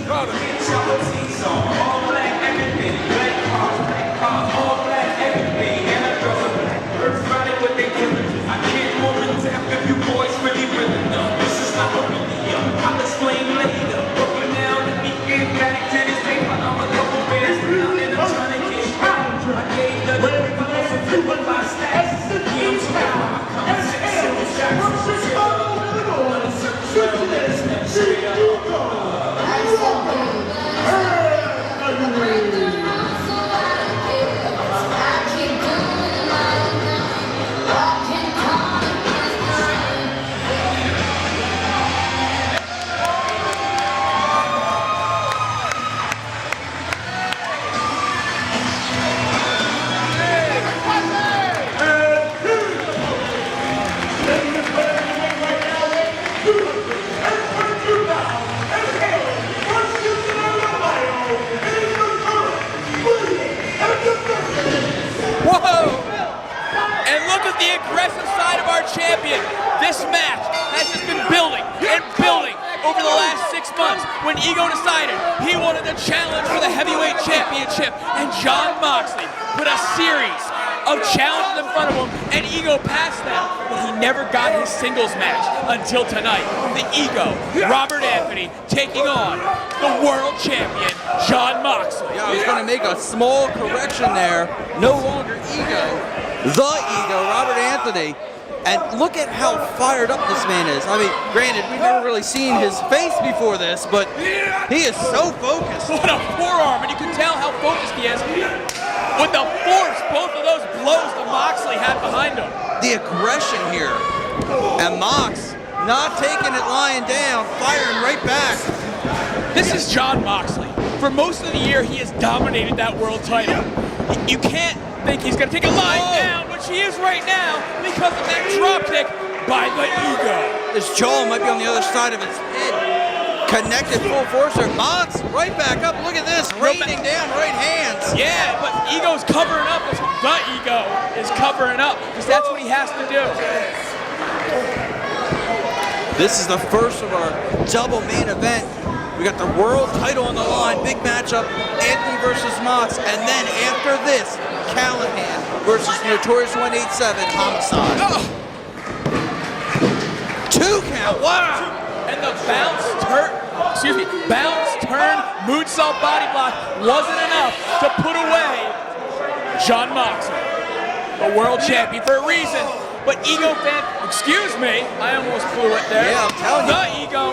Proud of you. The aggressive side of our champion. This match has just been building and building over the last 6 months when Ego decided he wanted to challenge for the heavyweight championship, and Jon Moxley put a series of challenges in front of him, and Ego passed them, but he never got his singles match until tonight. The Ego, Robert Anthony, taking on the world champion, Jon Moxley. Yeah, I was going to make a small correction there. No longer Ego. The Ego, Robert Anthony, and look at how fired up this man is. I mean, granted, we've never really seen his face before this, but he is so focused. What a forearm, and you can tell how focused he is with the force both of those blows that Moxley had behind him. The aggression here, and Mox not taking it lying down, firing right back. This is Jon Moxley. For most of the year, he has dominated that world title. You can't think he's going to take a lying down, which he is right now because of that drop kick by the Ego. His jaw might be on the other side of his head. Connected full force there. Mox right back up. Look at this, raining down right hands. Yeah, but Ego's covering up. The Ego is covering up because that's what he has to do. This is the first of our double main event. We got the world title on the line, big matchup, Anthony versus Mox, and then after this, Callahan versus Notorious 187, Homicide. Oh. 2 count, wow! And the bounce, turn, moonsault body block wasn't enough to put away Jon Moxley, the world champion for a reason. But Ego fan, excuse me, I almost blew it there. Yeah, I'm telling you. The Ego.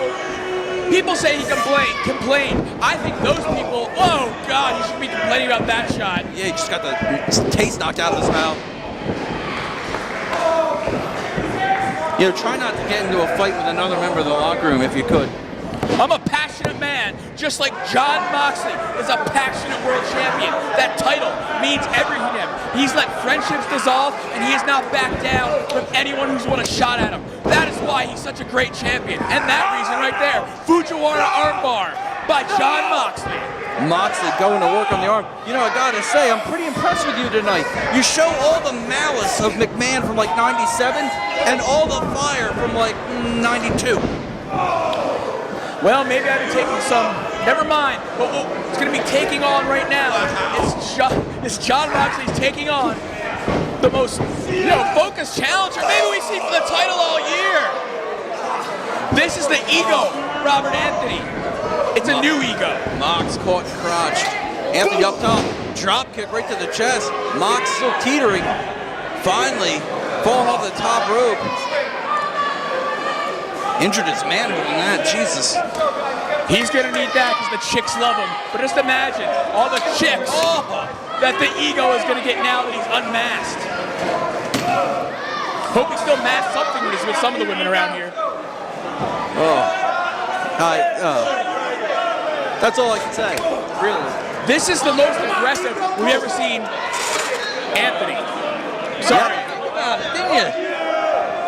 People say he complained. I think those people, oh God, he should be complaining about that shot. Yeah, he just got the taste knocked out of his mouth. You know, try not to get into a fight with another member of the locker room if you could. I'm a passionate man, just like Jon Moxley is a passionate world champion. That title means everything to him. He's let friendships dissolve, and he has not backed down from anyone who's won a shot at him. That is why he's such a great champion. And that reason right there, Fujiwara armbar by Jon Moxley. Moxley going to work on the arm. You know, I gotta say, I'm pretty impressed with you tonight. You show all the malice of McMahon from like 97 and all the fire from like 92. Well, maybe I've been taking some, never mind, but it's going to be taking on right now. It's Jon Moxley's taking on the most, focused challenger maybe we see for the title all year. This is the Ego, Robert Anthony. It's a new Ego. Mox caught crotch. Anthony up top, drop kick right to the chest. Mox still teetering. Finally, falling off the top rope. Injured his manhood in that, Jesus. He's gonna need that because the chicks love him. But just imagine all the chicks that the Ego is gonna get now that he's unmasked. Hope he still masks something when he's with some of the women around here. That's all I can say, really. This is the most aggressive we've ever seen Anthony. Sorry. Didn't you?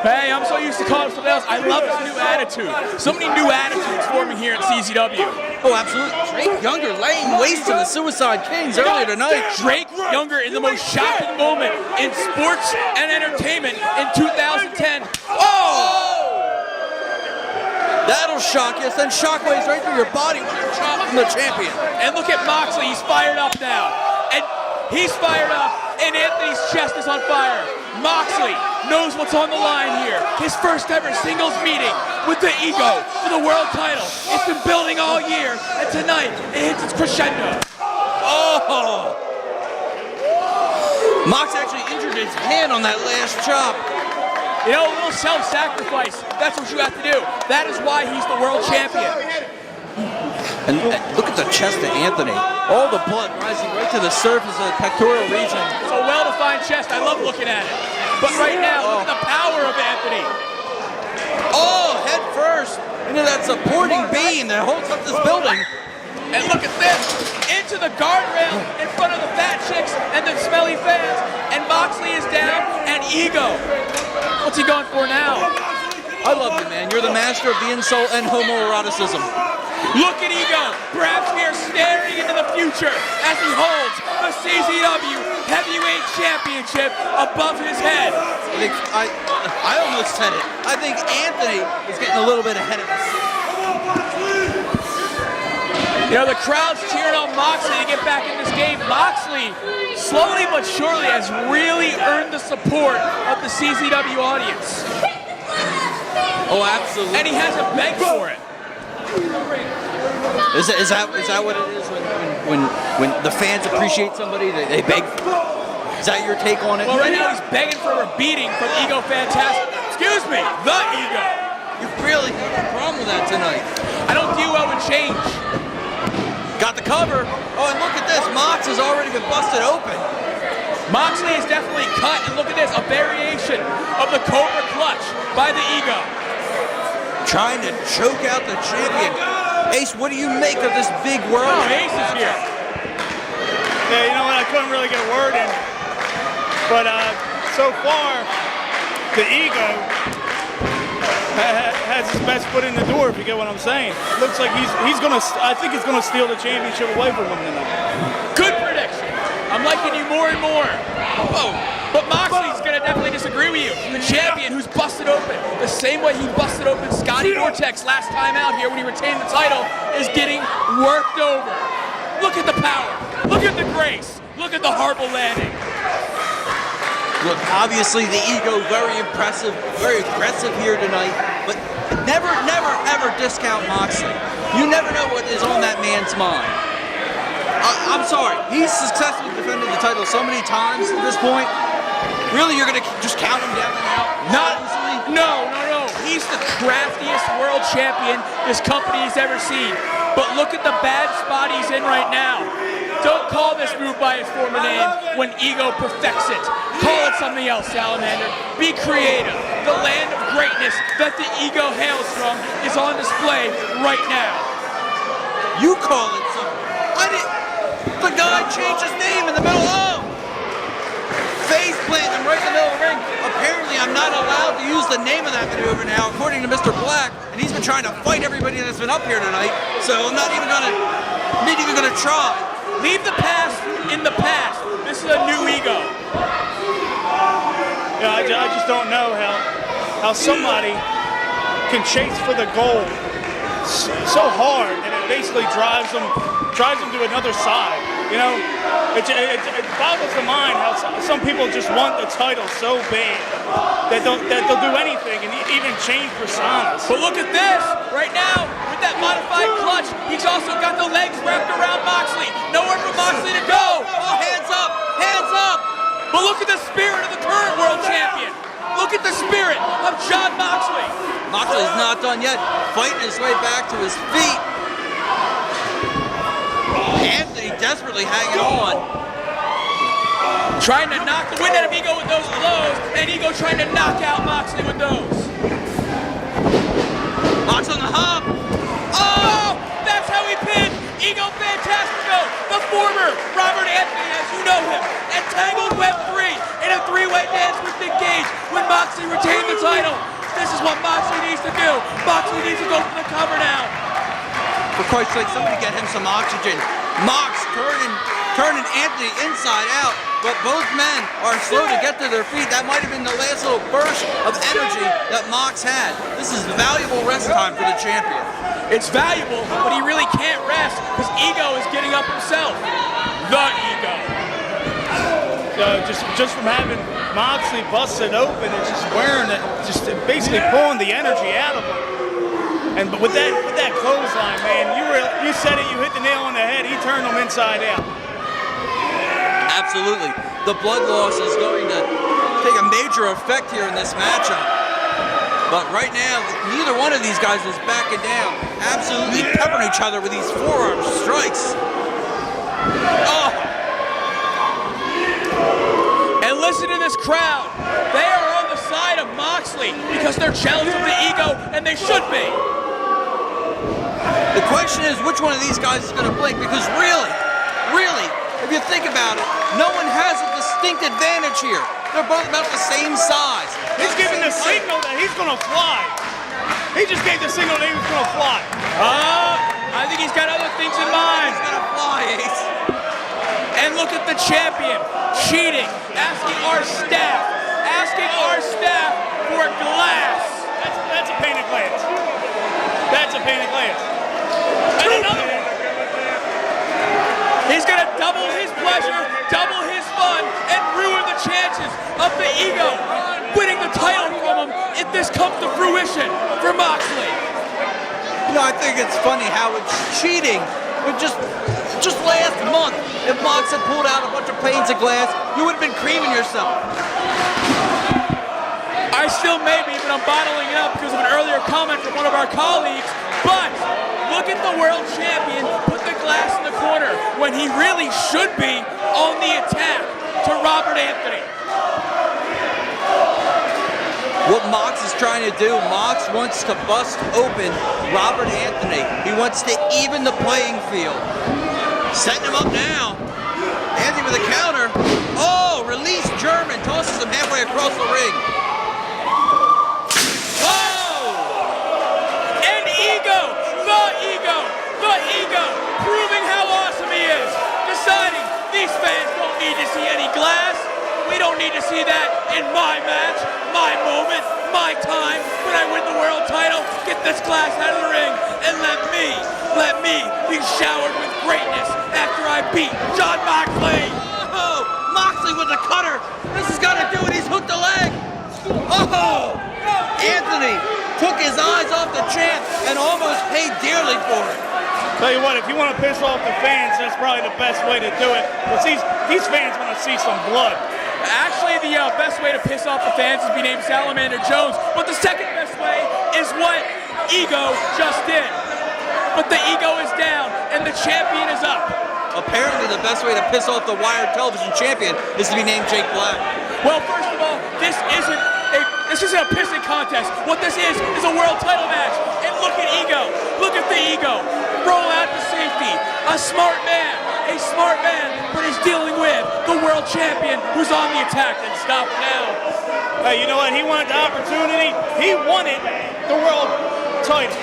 Hey, I'm so used to calling him something else. I love his new attitude. So many new attitudes forming here at CZW. Oh, absolutely. Drake Younger laying waste to the Suicide Kings earlier tonight. Drake Younger in the most shocking moment in sports and entertainment in 2010. Oh! That'll shock you. Send shockwaves right through your body when you're chopped from the champion. And look at Moxley, he's fired up now. And he's fired up, and Anthony's chest is on fire. Moxley knows what's on the line here. His first ever singles meeting with the Ego for the world title. It's been building all year, and tonight it hits its crescendo. Oh! Mox actually injured his hand on that last chop. You know, a little self-sacrifice, that's what you have to do. That is why he's the world champion. And look at the chest of Anthony. All the blood rising right to the surface of the pectoral region. It's a well-defined chest. I love looking at it. But right now, look at the power of Anthony. Oh, head first into that supporting beam that holds up this building. And look at this. Into the guardrail in front of the fat chicks and the smelly fans. And Moxley is down, and Ego. What's he going for now? I love you, man. You're the master of the insult and homoeroticism. Look at Ego, perhaps we are staring into the future as he holds the CZW Heavyweight Championship above his head. I almost said it. I think Anthony is getting a little bit ahead of us. You know, the crowd's cheering on Moxley to get back in this game. Moxley, slowly but surely, has really earned the support of the CZW audience. Oh, absolutely. And he hasn't begged for it. Is that what it is when the fans appreciate somebody, they beg? Is that your take on it? Well, right now he's begging for a beating from Ego Fantastic. Excuse me, the Ego. You really have a problem with that tonight. I don't deal well with change. Got the cover. Oh, and look at this. Mox has already been busted open. Moxley is definitely cut, and look at this, a variation of the Cobra Clutch by the Ego. Trying to choke out the champion. Ace, what do you make of this big world? Oh, Ace is here. Yeah, you know what? I couldn't really get a word in. But so far, the Ego has his best foot in the door, if you get what I'm saying. It looks like I think he's gonna steal the championship away from him tonight. Good prediction. I'm liking you more and more. Oh, but Moxley's gonna definitely disagree with you. The champion who's busted open, the same way he busted open Scotty Vortex last time out here when he retained the title, is getting worked over. Look at the power. Look at the grace. Look at the horrible landing. Look, obviously the Ego, very impressive, very aggressive here tonight, but never, ever discount Moxley. You never know what is on that man's mind. I'm sorry, he's successfully defended the title so many times at this point. Really, you're going to just count him down and out? No. He's the craftiest world champion this company's ever seen. But look at the bad spot he's in right now. Don't call this move by its former name when Ego perfects it. Call it something else, Salamander. Be creative. The land of greatness that the Ego hails from is on display right now. You call it something. The guy changed his name in the middle. Oh! Face planting right in the middle of the ring. Apparently, I'm not allowed to use the name of that maneuver now, according to Mr. Black, and he's been trying to fight everybody that's been up here tonight. So I'm not even gonna try. Leave the past in the past. This is a new Ego. Yeah, I just don't know how somebody can chase for the goal so hard that it basically drives them to another side. You know, it boggles the mind how some people just want the title so bad that they'll do anything and even change personas. But look at this right now with that modified clutch. He's also got the legs wrapped around Moxley. Nowhere for Moxley to go. Oh, hands up! Hands up! But look at the spirit of the current world champion. Look at the spirit of Jon Moxley. Moxley's not done yet, fighting his way back to his feet. Anthony desperately hanging on. Trying to knock the wind out of Ego with those blows, and Ego trying to knock out Moxley with those. Mox on the hop. Oh, that's how he pinned Ego Fantastico, the former Robert Anthony, as you know him, and tangled Web 3 in a three-way dance with Nick Gage when Moxley retained the title. This is what Moxley needs to do. Moxley needs to go for the cover now. For Christ's sake, somebody get him some oxygen. Mox turning Anthony inside out, but both men are slow to get to their feet. That might have been the last little burst of energy that Mox had. This is valuable rest time for the champion. It's valuable, but he really can't rest because Ego is getting up himself. The Ego. Just from having Moxley busted open, it's just wearing it, just basically pulling the energy out of him. And but with that clothesline, man, you said it, you hit the nail on the head. He turned them inside out. Absolutely. The blood loss is going to take a major effect here in this matchup. But right now, neither one of these guys is backing down. Absolutely peppering each other with these forearm strikes. Oh! And listen to this crowd. They are on the side of Moxley because they're jealous of the Ego, and they should be. The question is which one of these guys is going to blink, because really, if you think about it, no one has a distinct advantage here. They're both about the same size. He's giving the signal that he's going to fly. He just gave the signal that he was going to fly. I think he's got other things in mind. He's going to fly, Ace. And look at the champion cheating, asking our staff for a glass. That's a painted glance. That's a painted glance. And another one. He's going to double his pleasure, double his fun, and ruin the chances of the Ego winning the title from him if this comes to fruition for Moxley. You know, I think it's funny how it's cheating. But just last month, if Mox had pulled out a bunch of panes of glass, you would have been creaming yourself. I still may be, but I'm bottling it up because of an earlier comment from one of our colleagues. But look at the world champion put the glass in the corner when he really should be on the attack to Robert Anthony. What Mox is trying to do, Mox wants to bust open Robert Anthony. He wants to even the playing field. Setting him up now. Anthony with a counter. Oh, release German. Tosses him halfway across the ring. The Ego, proving how awesome he is. Deciding these fans don't need to see any glass. We don't need to see that in my match, my moment, my time when I win the world title. Get this glass out of the ring and let me be showered with greatness after I beat Jon Moxley. Oh, Moxley with the cutter. This has got to do it. He's hooked the leg. Oh, Anthony took his eyes off the champ and almost paid dearly for it. Tell you what, if you want to piss off the fans, that's probably the best way to do it. Because these fans want to see some blood. Actually, the best way to piss off the fans is be named Salamander Jones. But the second best way is what Ego just did. But the Ego is down and the champion is up. Apparently the best way to piss off the Wired Television champion is to be named Jake Black. Well, first of all, this isn't a pissing contest. What this is a world title match. And look at Ego. Look at the Ego. Roll out the safety. A smart man, but he's dealing with the world champion who's on the attack. And stop now. Hey, you know what? He wanted the opportunity. He wanted the world title.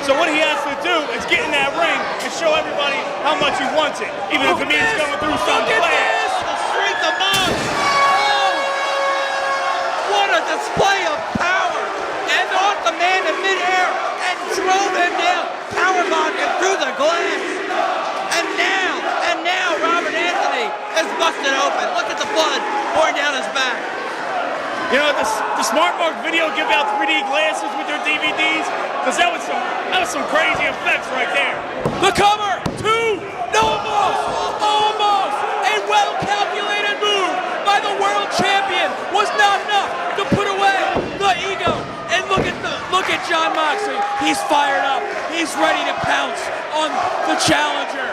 So what he has to do is get in that ring and show everybody how much he wants it, even if it means going through some glass. The strength of Mox. Oh, what a display of power! And off the man in midair and drove him down, powerbombed him through the glass. And now Robert Anthony is busted open. Look at the blood pouring down his back. You know, the Smart Mark video give out 3D glasses with their DVDs, because that was some crazy effects right there. The cover, almost a well-calculated move by the world champion was not enough to put away the Ego. And look at Jon Moxley. He's fired up. He's ready to pounce on the challenger.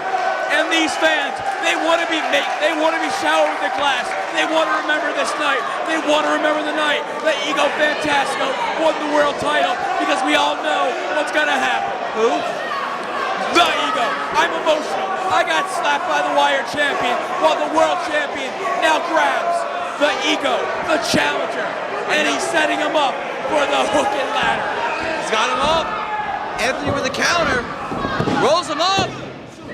And these fans, they want to be showered with the glass. They want to remember this night. They want to remember the night that Ego Fantastico won the world title, because we all know what's going to happen. Who? The Ego. I'm emotional. I got slapped by the Wire champion, while the world champion now grabs the Ego, the challenger, and he's setting him up for the hook and ladder. He's got him up. Anthony with a counter. Rolls him up.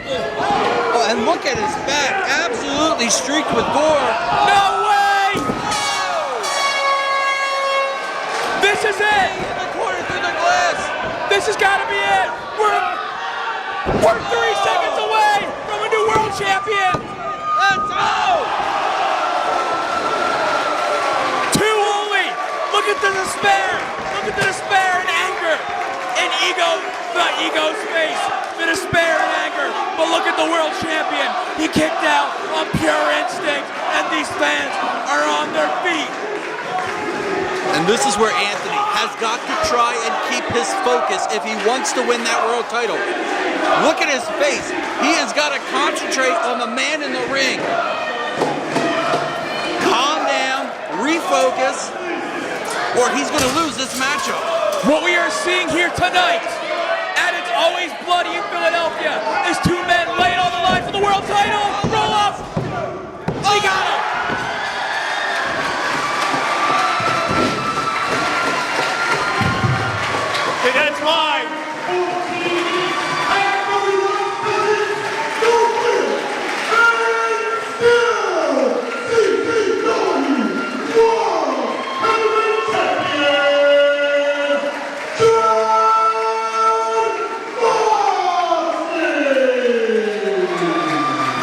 Oh, and look at his back, absolutely streaked with gore. No way! This is it! In the corner through the glass. This has got to be it! We're 3 seconds away from a new world champion! Let's go! Two only! Look at the despair! Look at the despair and anger! And ego, the ego's face, the despair and anger. But look at the world champion. He kicked out on pure instinct, and these fans are on their feet. And this is where Anthony has got to try and keep his focus if he wants to win that world title. Look at his face. He has got to concentrate on the man in the ring. Calm down, refocus, or he's going to lose this matchup. What we are seeing here tonight, and it's always bloody in Philadelphia, is two men laying on the line for the world title. Roll up. He got him. Okay, that's live.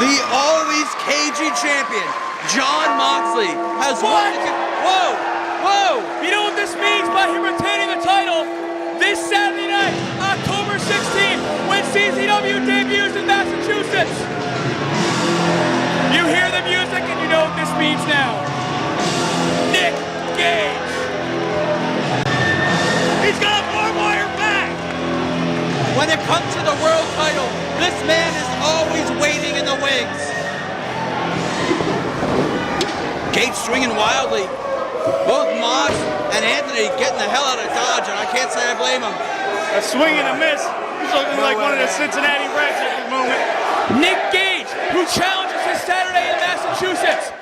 The always cagey champion, Jon Moxley, has won. Whoa, whoa! You know what this means by him retaining the title? This Saturday night, October 16th, when CZW debuts in Massachusetts. You hear the music and you know what this means now. Nick Gage. He's got a barbed wire back. When it comes to the world title, this man is always waiting in the wings. Gage swinging wildly. Both Mox and Anthony getting the hell out of Dodge, and I can't say I blame him. A swing and a miss. He's looking like one of the Cincinnati Reds at the moment. Nick Gage, who challenges this Saturday in Massachusetts.